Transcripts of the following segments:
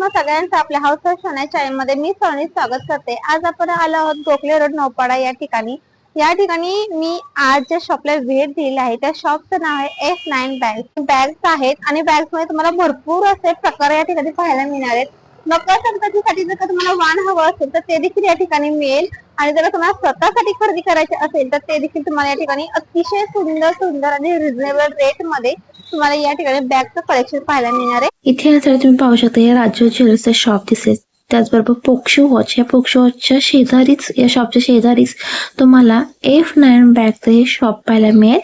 तुम्हा सगळ्यांचं आपल्या हाऊस ऑफ सोना चॅनलमध्ये मी सोनी स्वागत करते। आज आपण आलो आहोत गोखले रोड नौपाडा या ठिकाणी। या ठिकाणी मी आज ज्या शॉपला भेट दिली आहे त्या शॉपचं नाव आहे F9 बॅग्स। बॅग्स आहेत आणि बॅग्स मध्ये तुम्हाला भरपूर असे प्रकार या ठिकाणी पाहायला मिळणार आहेत। नोकर संगतीसाठी जर का तुम्हाला वाण हवं असेल तर ते देखील या ठिकाणी मिळेल आणि जर तुम्हाला स्वतःसाठी खरेदी करायचे असेल तर ते देखील तुम्हाला या ठिकाणी अतिशय सुंदर आणि रिझनेबल रेट मध्ये तुम्हाला या ठिकाणी बॅगचं कलेक्शन पाहायला मिळणार आहे। इथे असं तुम्ही पाहू शकता या राज्य ज्वेलर्सचं शॉप दिसेल। त्याचबरोबर पोक्शो वॉच, या पोक्शो वॉचच्या शेजारीच, या शॉपच्या शेजारीच तुम्हाला F9 बॅगचं हे शॉप पाहायला मिळेल।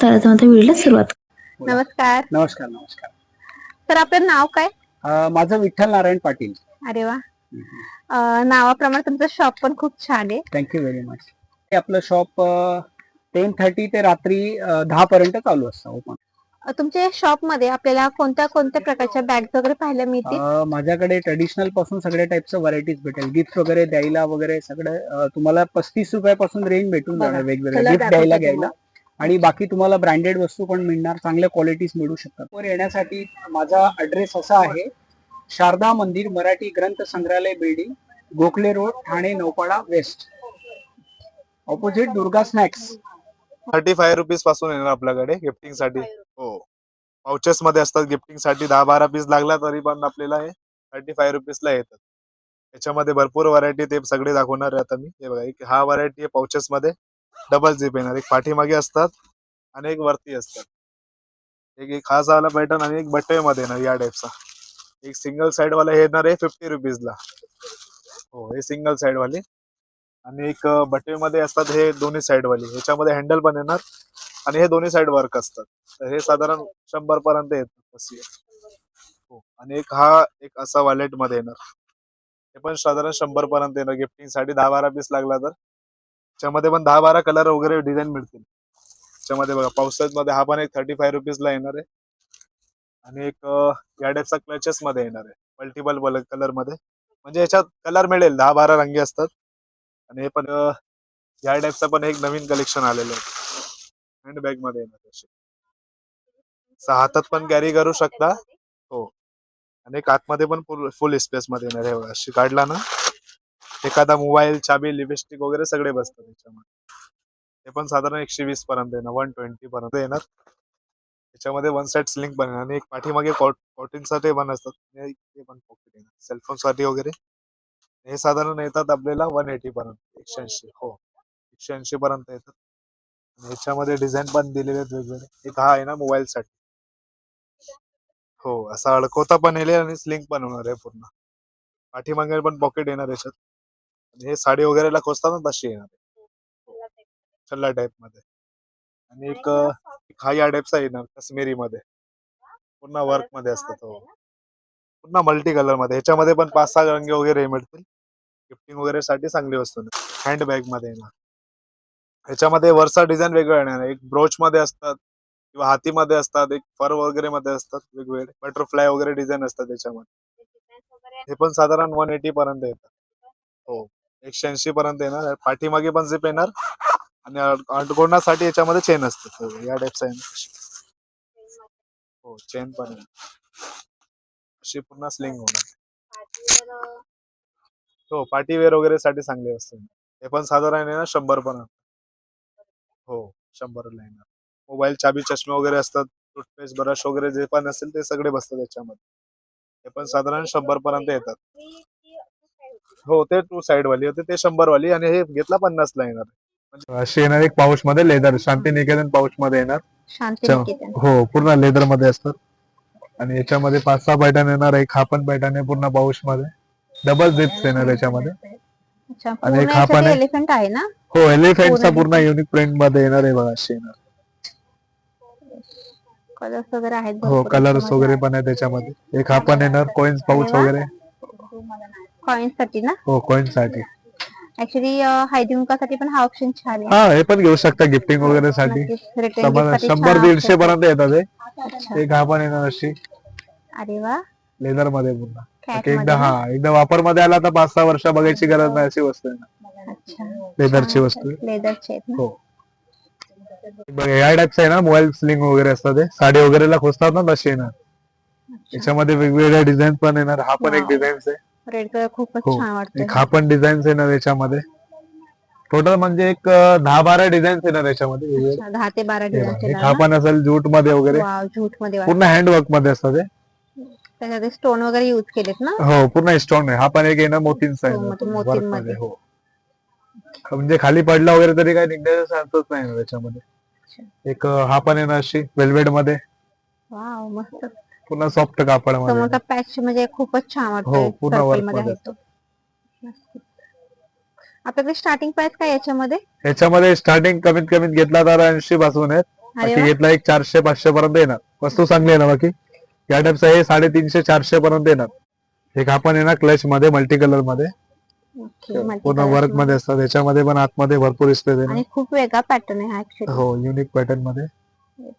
तर आता व्हिडिओला सुरुवात। नमस्कार। नमस्कार नमस्कार। तर आपलं नाव काय? माझं विठ्ठल नारायण पाटील। अरे वा, नावाप्रमाणे तुमचं शॉप पण खूप छान आहे। Thank you very much. आपलं शॉप 10:30 ते रात्री 10 पर्यंत चालू असतं ओपन। तुमच्या शॉप मध्ये आपल्याला कोणत्या कोणत्या प्रकारच्या बॅग्स वगैरे पाहायला मिळतील? माझ्याकडे ट्रेडिशनल पासून सगळ्या टाइपचं व्हरायटीज भेटेल। गिफ्ट वगैरे द्यायला वगैरे सगळं तुम्हाला 35 रुपयापासून रेंज भेटून जाणार वेगवेगळ्या गिफ्ट द्यायला घ्यायला। आणि बाकी तुम्हाला ब्रँडेड वस्तू पण मिळणार, चांगल्या क्वालिटीज मिळू शकतात। वर येण्यासाठी माझा ॲड्रेस असा आहे, शारदा मंदिर मराठी ग्रंथ संग्रहालय building, Gokhale road, Thane Naupada west, opposite Durga snacks. 35 rupees पासून येणार आपल्याकडे गिफ्टिंग साठी। हो, पाउचेस मध्ये असतात गिफ्टिंग साठी। 10-12 पीस लागला तरी पण आपल्याला हे 35 रुपीज ला येतात। याच्यामध्ये भरपूर व्हरायटी ते सगळे दाखवणार आहे आता मी। हे बघा, एक हा व्हरायटी आहे पाउचेस मध्ये, डबल झिप येणार, एक पाठीमागे असतात आणि एक वरती असतात। एक खास वाला पॅटर्न आणि एक बटवे मध्ये येणार या टाइपचा। एक सिंगल साइड वाला हे येणार आहे 50 रुपीज ला। हो, हे सिंगल साइड वाली। आणि एक बटवे मध्ये असतात हे दोन्ही साइड वाली, ह्याच्यामध्ये हँडल पण येणार आणि हे दोन्ही साइड वर्क असतात। तर हे साधारण 100 पर्यंत येतात तशी। हो, आणि एक असा वॉलेट मध्ये येणार, हे पण साधारण 100 पर्यंत येणार गिफ्टिंग साठी। 10-12 पीस लागला तर त्याच्यामध्ये पण 10-12 कलर वगैरे डिझाईन मिळतील। त्याच्यामध्ये बघा, पावसाळ्यात मध्ये हा पण एक 35 रुपीज ला येणार आहे। आणि एक या टाइपचा क्लचेस मध्ये येणार आहे, मल्टिपल कलर मध्ये, म्हणजे याच्यात कलर मिळेल, 10-12 रंगी असतात। आणि हे पण या टाइपचा पण एक नवीन कलेक्शन आलेलं आहे, हँड बॅग मध्ये येणार, हातात पण कॅरी करू शकता। हो, आणि एक आतमध्ये पण फुल स्पेस मध्ये येणार आहे। अशी काढला ना, एखादा मोबाईल, चाबी, लिपस्टिक वगैरे सगळे बसतात त्याच्यामध्ये। हे पण साधारण 120 पर्यंत येणार, 120 पर्यंत येणार। त्याच्यामध्ये वन साइड स्लिंग पण आणि एक पाठीमागे कॉटन साठी पण असतात, हे पण पॉकेट येणार सेलफोन साठी वगैरे। हे साधारण येतात आपल्याला 180 पर्यंत, 180। हो, 180 पर्यंत येतात। ह्याच्यामध्ये डिझाईन पण दिलेले आहेत वेगवेगळे। एक हा आहे ना मोबाईल साठी, हो, असा अडकवता पण येईल आणि स्लिंग पण होणार आहे पूर्ण। पाठीमागे पण पॉकेट येणार याच्यात। आणि हे साडी वगैरेला खोसतात ना तशी येणार, छल्ला टाइप मध्ये। आणि एक हा या टाइपचा येणार काश्मीरी मध्ये, पूर्ण वर्क मध्ये असतात। हो, पूर्ण मल्टी कलर मध्ये। ह्याच्यामध्ये पण 5-6 रंग वगैरे मिळतील, गिफ्टिंग वगैरे साठी चांगली वस्तू। हँड बॅग मध्ये येणार, ह्याच्यामध्ये वरचा डिझाईन वेगळं येणार, एक ब्रोच मध्ये असतात किंवा हातीमध्ये असतात, एक फर वगैरे मध्ये असतात, वेगवेगळे बटरफ्लाय वगैरे डिझाईन असतात त्याच्यामध्ये। हे पण साधारण 180 पर्यंत येतात। हो, 180 पर्यंत येणार। पाठीमागे पण झिप येणार आणि अडकवण्यासाठी याच्यामध्ये चेन असते। हो, या टाइपचा येणार। हो, चेन पण येणार, अशी पूर्ण स्लिंग होणार। हो, पार्टी वेअर वगैरे साठी चांगली वस्तू। हे पण साधारण आहे ना 100 पर्यंत। हो, 100 ला येणार। मोबाईल, चाबी, चष्मे वगैरे असतात, टूथपेस्ट, ब्रश वगैरे जे पण असेल ते सगळे बसतात याच्यामध्ये। हे पण साधारण 100 पर्यंत येतात। हो, ते 2 साइड वाली होते, ते 100 वाली। आणि हे घेतला 50 ला येणार। अशी येणार एक पाऊच मध्ये, लेदर, शांती निकेतन पाऊच मध्ये येणार। शांतिनिकेतन, हो, पूर्ण लेदर मध्ये असतात। आणि याच्यामध्ये 5-6 पॅटर्न येणार, एक हा पण पॅटर्न आहे पूर्ण पाऊच मध्ये, डबल झिप्स येणार याच्यामध्ये। आणि एक हा पण एलिफंट आहे ना? हो, एलिफंटचा पूर्ण युनिक प्रिंट मध्ये येणार आहे बघा, अशी येणार। कलर्स वगैरे आहेत हो, भरपूर कलर्स वगैरे पण आहे त्याच्यामध्ये। एक हा पण येणार कॉइन्स पाऊच वगैरे, कॉइन्स साठी ना? हो, कॉइन्स साठी। ऍक्च्युली हळदी-कुंकवासाठी पण हा ऑप्शन छान आहे। हा, हे पण घेऊ शकता गिफ्टिंग वगैरे साठी। रिटर्न गिफ्ट साठी 100-150 पर्यंत येतात हे। अच्छा, एक हा पण येणार अशी अरे वा, लेदर मध्ये पूर्ण। कॅट एकदा मध्ये ना? एकदा वापर मध्ये आला तर 5-6 वर्ष बघायची गरज नाही, अशी वस्तू आहे। अच्छा, लेदरची वस्तू आहे। लेदरचे आहेत ना? हो, या टाइपचं आहे ना, मोबाईल स्लिंग वगैरे असतात, ते साडी वगैरेला खोसतात ना तशी येणार। याच्यामध्ये वेगवेगळ्या डिझाईन पण येणार. हा पण एक Wow. डिझाईन आहे. रेड कलर खूपच हो. छान वाटतोय. एक हा पण डिझाईन येणार याच्यामध्ये. टोटल म्हणजे एक 10-12 डिझाईन येणार याच्यामध्ये वेगवेगळे. अच्छा, 10 ते 12 हे बघा, एक डिझाईन हा पण असेल जूट मध्ये वगैरे. वाव, झूट मध्ये पूर्ण हँडवर्क मध्ये असतात हे. त्याच्यात स्टोन वगैरे युज केलेत ना. हो, पूर्ण स्टोन आहे. हा पण एक येणार मोतींचा हो, येणार मग ते वर्क मोतींमध्ये. मध्ये. हो, म्हणजे खाली पडला वगैरे तरी काही निघण्याचा चान्सच नाही येणार याच्यामध्ये. एक हा पण येणार अशी वेल्वेट मध्ये. वाव, मस्त. पूर्ण सॉफ्ट कापडामध्ये समोरचा येणार. पॅच म्हणजे खूपच छान हो, वाटतोय. पूर्ण सर्कल वर्क मध्ये मध्ये आहे तो. मस्त. आपल्याकडे स्टार्टिंग प्राइस काय याच्यामध्ये? याच्यामध्ये स्टार्टिंग कमीत कमीत घेतला तर 80 पासून आहे. अरे बाकी वा. घेतला एक 400-500 पर्यंत येणार. वस्तू चांगली आहे ना बाकी. या टाइपचा हे 350-400 पर्यंत येणार. एक आपण येणार क्लच मध्ये मल्टी कलर मध्ये. ओके, मल्टी पूर्ण कलर्स वर्क मध्ये मध्ये. असतात. याच्यामध्ये पण आतमध्ये भरपूर स्पेस येणार. आणि खूप वेगळा पॅटर्न आहे हा ऍक्च्युली. हो, युनिक पॅटर्न मध्ये.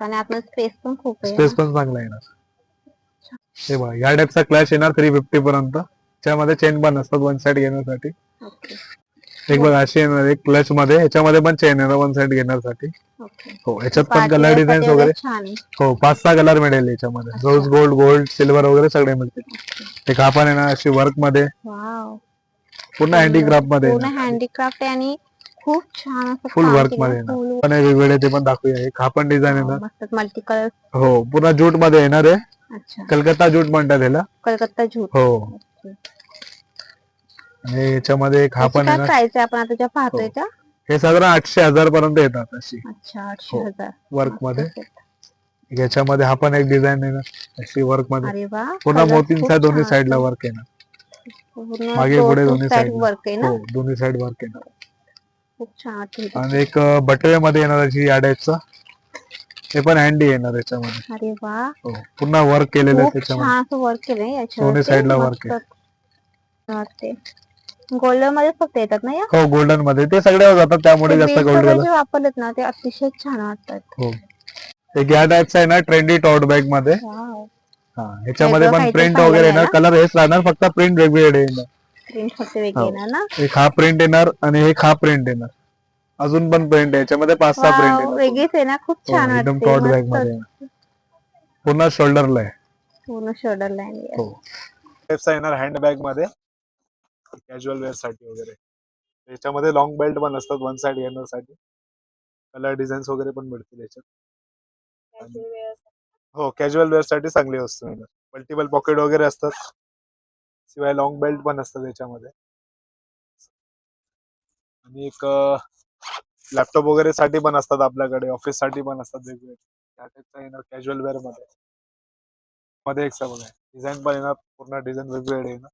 आणि आतमध्ये स्पेस पण खूप आहे. स्पेस पण चांगला येणार. हे बघा, या टाइपचा क्लच येणार 350 पर्यंत. त्यामध्ये चेन पण असतात वन साइड घेण्यासाठी. ओके. एक बघा अशी येणार एक क्लच मध्ये. ह्याच्यामध्ये पण चेन येणार वन साइड घेण्यासाठी. ओके. हो, याच्यात पण पार्टी कलर वेअर डिझाईन साठी वगैरे. छान आहे. हो, 5-6 कलर मिळेल याच्यामध्ये. अच्छा. रोज गोल्ड सिल्वर वगैरे सगळे मिळतील. एक हा पण येणार अशी वर्क मध्ये. वाव, पूर्ण हँडीक्राफ्ट मध्ये पूर्ण येणार. हँडीक्राफ्ट आहे आणि खूप छान असं फुल काम वर्क केलं मध्ये आहे. येणार. फुल. पण हे वेगवेगळे ते पण दाखवूया. एक हा पण डिझाईन येणार. मस्त मल्टी कलर. हो, पूर्ण जूट मध्ये येणार आहे. अच्छा, कलकत्ता जूट म्हणतात याला. कलकत्ता झूट. हो, ओके. आणि याच्यामध्ये एक हा याची पण काय येणार. प्राइस आहे आपण आता ज्या हो, पाहतोय त्या? हे साधारण 800-1000 पर्यंत येतात अशी. अच्छा, हो, 800,000. वर्क मस्त मध्ये. set. याच्यामध्ये हा पण एक डिझाईन येणार अशी वर्क मध्ये. अरे वा, पूर्ण कलर मोतींचा खूप दोन्ही छान साइडला वाटतोय. वर्क येणार. पूर्ण मागे पुढे टू दोन्ही साइड साइडला. वर्क आहे ना. हो, दोन्ही साइड वर्क येणार. खूप छान वाटते. आणि एक बटवे मध्ये येणार अशी या टाइपचा. हे पण हँडी येणार याच्यामध्ये. अरे वा, हो, पूर्ण वर्क केलेलं आहे खूप त्याच्यामध्ये. छान असं वर्क केलंय दोन्ही याच्यावरती. साइडला वर्क मस्त आहे. वाटते. गोल्डन मध्ये फक्त येतात ना या. हो, गोल्डन मध्ये ते सगळ्यावर जातात त्यामुळे ते जास्त बीड्स गोल्ड वगैरे कलर. जे वापरलेत ना ते अतिशय छान वाटतात. हो, एक या टाइपचा आहे ना ट्रेंडी टॉट बॅग मध्ये. वाव, हा, ह्याच्यामध्ये वेगळं पण काहीतरी प्रिंट पाहायला वगैरे येणार. मिळालं. कलर हेच राहणार फक्त प्रिंट वेगवेगळे येणार. प्रिंट फक्त वेगळी हो, येणार ना. एक हा प्रिंट येणार आणि एक हा प्रिंट येणार. अजून पण प्रिंट आहे याच्यामध्ये 5-6 प्रिंट वाव, येणार पूर्ण. वेगळीच आहे ना. खूप हो, छान एकदम वाटते. टॉट बॅग मस्त. मध्ये येणार. पूर्ण शोल्डरला आहे. पूर्ण शोल्डर लाईन. हो, टाइपचा येणार हँड बॅग मध्ये कॅज्युअल वेअर साठी वगैरे. याच्यामध्ये लॉंग बेल्ट पण असतात वन साइड घेण्यासाठी. कलर डिझाईन्स वगैरे पण मिळतील याच्यात. हो, कॅज्युअल वेअर साठी चांगली वस्तू येणार. मल्टिपल पॉकेट वगैरे असतात. शिवाय लॉंग बेल्ट पण असतात याच्यामध्ये. आणि एक लॅपटॉप वगैरे साठी पण असतात आपल्याकडे. ऑफिस साठी पण असतात वेगवेगळे. त्या टाइपचा येणार कॅज्युअल वेअर मध्ये. मध्ये एक बघा डिझाईन पण येणार. पूर्ण डिझाईन वेगवेगळे येणार.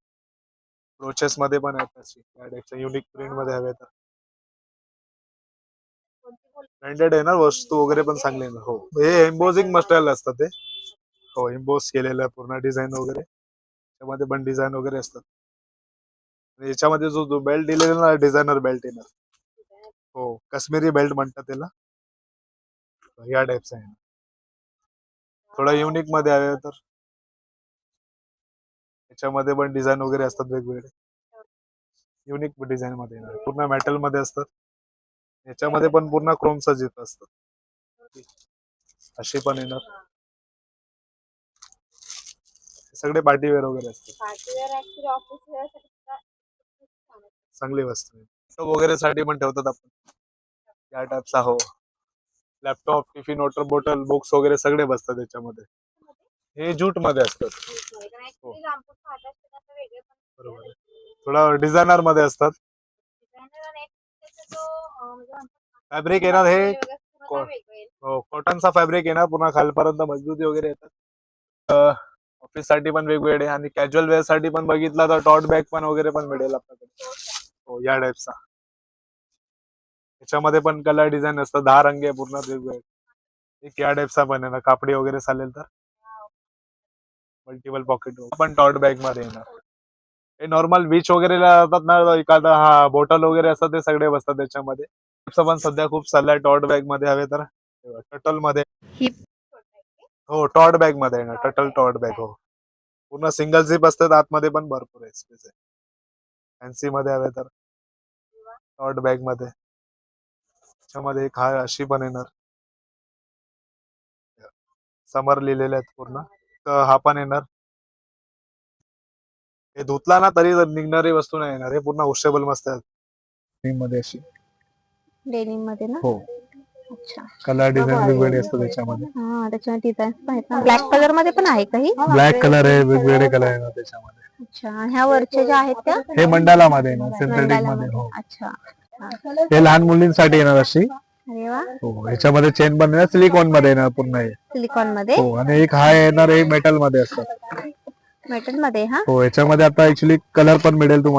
ब्रोचेस मध्ये पण आहेत अशी या टाइपच्या युनिक प्रिंट मध्ये हवे तर. ब्रँडेड आहे ना वस्तू वगैरे पण चांगले येणार. हो, हे एम्बोजिंग मटेरियल असतं ते. हो, एम्बोज केलेलं आहे पूर्ण डिझाईन वगैरे. त्यामध्ये पण डिझाईन वगैरे असतात. आणि याच्यामध्ये जो बेल्ट दिलेला ना डिझायनर बेल्ट येणार. हो, काश्मीरी बेल्ट म्हणतात त्याला. या टाइपचा आहे. थोडा युनिक मध्ये हवे तर याच्यामध्ये पण डिझाईन वगैरे असतात वेगवेगळे. युनिक डिझाईन मध्ये येणार. पूर्ण मेटल मध्ये असतात. याच्यामध्ये पण पूर्ण क्रोमच येत असतं. अशी पण येणार. सगळे पार्टीवेअर वगैरे असतात. चांगली वस्तू लॅपटॉप वगैरे साठी पण ठेवतात आपण या टाइपचा. हो, laptop tiffin water bottle books वगैरे सगळे बसतात त्याच्यामध्ये. हे जूट मध्ये असतात. हो, बरोबर आहे. थोडा डिझायनर मध्ये असतात. फॅब्रिक येणार हे हो, कॉटनचा फॅब्रिक येणार. पूर्ण खालपर्यंत मजबूती वगैरे येतात. ऑफिस साठी पण वेगवेगळे आणि कॅज्युअल वेअर साठी पण बघितला तर टॉट बॅग पण वगैरे पण मिळेल आपल्याकडे. हो, या टाइपचा. याच्यामध्ये पण कलर डिझाईन असतात. 10 रंग आहे पूर्ण वेगवेगळे. एक या टाइपचा पण आहे ना कापडी वगैरे चालेल तर. मल्टिपल पॉकेट पण टॉट बॅग मध्ये येणार. हे नॉर्मल बीच वगैरे जातात ना एखादा हा बॉटल वगैरे असतात ते सगळे बसतात त्याच्यामध्ये. पण सध्या खूप चाललाय टॉट बॅग मध्ये हवे तर. टटल मध्ये. हो, टॉट बॅग मध्ये येणार. टटल टॉट बॅग. हो, पूर्ण सिंगल झिप असतात. आतमध्ये पण भरपूर आहे स्पेस आहे. फॅन्सी मध्ये हवे तर टॉट बॅग मध्ये. त्याच्यामध्ये एक हा अशी पण येणार. समर लिहिलेले आहेत पूर्ण. तर हा पण येणार. हे धुतला ना तरी निघणारी वस्तू नाही येणार. हे पूर्ण वॉशेबल मस्त आहेत. मध्ये अशी डेनिम मध्ये ना. हो अच्छा. कलर डिझाईन वेगवेगळे असतात त्याच्यामध्ये. हा त्याच्यामध्ये डिझाईन्स आहेत ना. ब्लॅक कलर मध्ये पण आहे काही. ब्लॅक कलर आहे, वेगवेगळे कलर आहे ना त्याच्यामध्ये. अच्छा. ह्या वरच्या ज्या आहेत त्या हे मंडाला मध्ये ना, सिंथेटिक मध्ये. मंडालामध्ये. हो अच्छा. हा. हे लहान मुलींसाठी येणार अशी. अरे वा. हो ह्याच्यामध्ये चेन पण येणार, सिलिकॉन मध्ये येणार पूर्ण हे. सिलिकॉन मध्ये. हो आणि एक हा येणार, हे मेटल मध्ये असतात. मेटल मध्ये. हा हो ह्याच्यामध्ये आता ऍक्च्युली कलर पण मिळेल तुम्हाला.